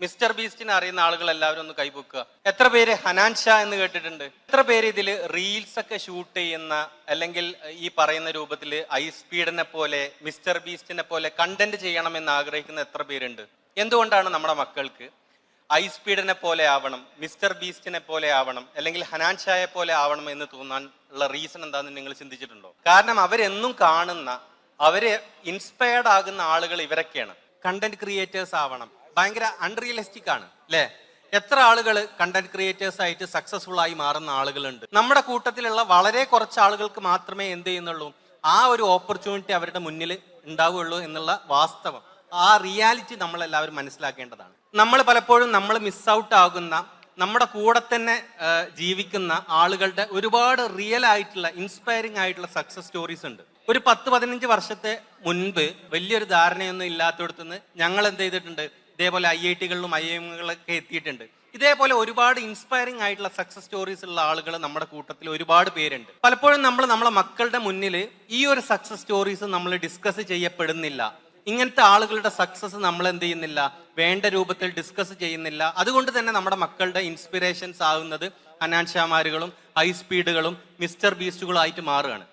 Mister ബീസ്റ്റിനെ അറിയുന്ന ആളുകൾ എല്ലാവരും ഒന്ന് കൈപൊക്കുക. എത്ര പേര് ഹനാൻ ഷാ എന്ന് കേട്ടിട്ടുണ്ട്? എത്ര പേര് ഇതിൽ റീൽസ് ഒക്കെ ഷൂട്ട് ചെയ്യുന്ന അല്ലെങ്കിൽ ഈ പറയുന്ന രൂപത്തിൽ ഐ സ്പീഡിനെ പോലെ മിസ്റ്റർ ബീസ്റ്റിനെ പോലെ കണ്ടന്റ് ചെയ്യണമെന്ന് ആഗ്രഹിക്കുന്ന എത്ര പേരുണ്ട്? എന്തുകൊണ്ടാണ് നമ്മുടെ മക്കൾക്ക് ഐ സ്പീഡിനെ പോലെ ആവണം, മിസ്റ്റർ ബീസ്റ്റിനെ പോലെ ആവണം, അല്ലെങ്കിൽ ഹനാൻ ഷായെ പോലെ ആവണം എന്ന് തോന്നാൻ ഉള്ള റീസൺ എന്താണെന്ന് നിങ്ങൾ ചിന്തിച്ചിട്ടുണ്ടോ? കാരണം അവരെന്നും കാണുന്ന, അവര് ഇൻസ്പയർഡ് ആകുന്ന ആളുകൾ ഇവരൊക്കെയാണ്. കണ്ടന്റ് ക്രിയേറ്റേഴ്സ് ആവണം, ഭയങ്കര അൺറിയലിസ്റ്റിക് ആണ് അല്ലേ? എത്ര ആളുകൾ കണ്ടന്റ് ക്രിയേറ്റേഴ്സ് ആയിട്ട് സക്സസ്ഫുൾ ആയി മാറുന്ന ആളുകളുണ്ട്. നമ്മുടെ കൂട്ടത്തിലുള്ള വളരെ കുറച്ച് ആളുകൾക്ക് മാത്രമേ എന്ത് ചെയ്യുന്നുള്ളൂ, ആ ഒരു ഓപ്പർച്യൂണിറ്റി അവരുടെ മുന്നിൽ ഉണ്ടാവുകയുള്ളൂ എന്നുള്ള വാസ്തവം, ആ റിയാലിറ്റി നമ്മൾ എല്ലാവരും മനസ്സിലാക്കേണ്ടതാണ്. നമ്മൾ പലപ്പോഴും നമ്മൾ മിസ് ഔട്ട് ആകുന്ന, നമ്മുടെ കൂടെ തന്നെ ജീവിക്കുന്ന ആളുകളുടെ ഒരുപാട് റിയൽ ആയിട്ടുള്ള ഇൻസ്പയറിംഗ് ആയിട്ടുള്ള സക്സസ് സ്റ്റോറീസ് ഉണ്ട്. ഒരു 10-15 വർഷത്തെ മുൻപ് വലിയൊരു ധാരണയൊന്നും ഇല്ലാത്തടത്തുനിന്ന് ഞങ്ങൾ എന്ത് ചെയ്തിട്ടുണ്ട്, ഇതേപോലെ IIT-കളിലും IIM-കളിലൊക്കെ എത്തിയിട്ടുണ്ട്. ഇതേപോലെ ഒരുപാട് ഇൻസ്പയറിംഗ് ആയിട്ടുള്ള സക്സസ് സ്റ്റോറീസ് ഉള്ള ആളുകൾ നമ്മുടെ കൂട്ടത്തിൽ ഒരുപാട് പേരുണ്ട്. പലപ്പോഴും നമ്മളെ മക്കളുടെ മുന്നിൽ ഈ ഒരു സക്സസ് സ്റ്റോറീസ് നമ്മൾ ഡിസ്കസ് ചെയ്യപ്പെടുന്നില്ല. ഇങ്ങനത്തെ ആളുകളുടെ സക്സസ് നമ്മൾ എന്ത് ചെയ്യുന്നില്ല, വേണ്ട രൂപത്തിൽ ഡിസ്കസ് ചെയ്യുന്നില്ല. അതുകൊണ്ട് തന്നെ നമ്മുടെ മക്കളുടെ ഇൻസ്പിറേഷൻസ് ആകുന്നത് ഹനാൻ ഷാമാരുകളും ഹൈ സ്പീഡുകളും മിസ്റ്റർ ബീസ്റ്റുകളും ആയിട്ട് മാറുകയാണ്.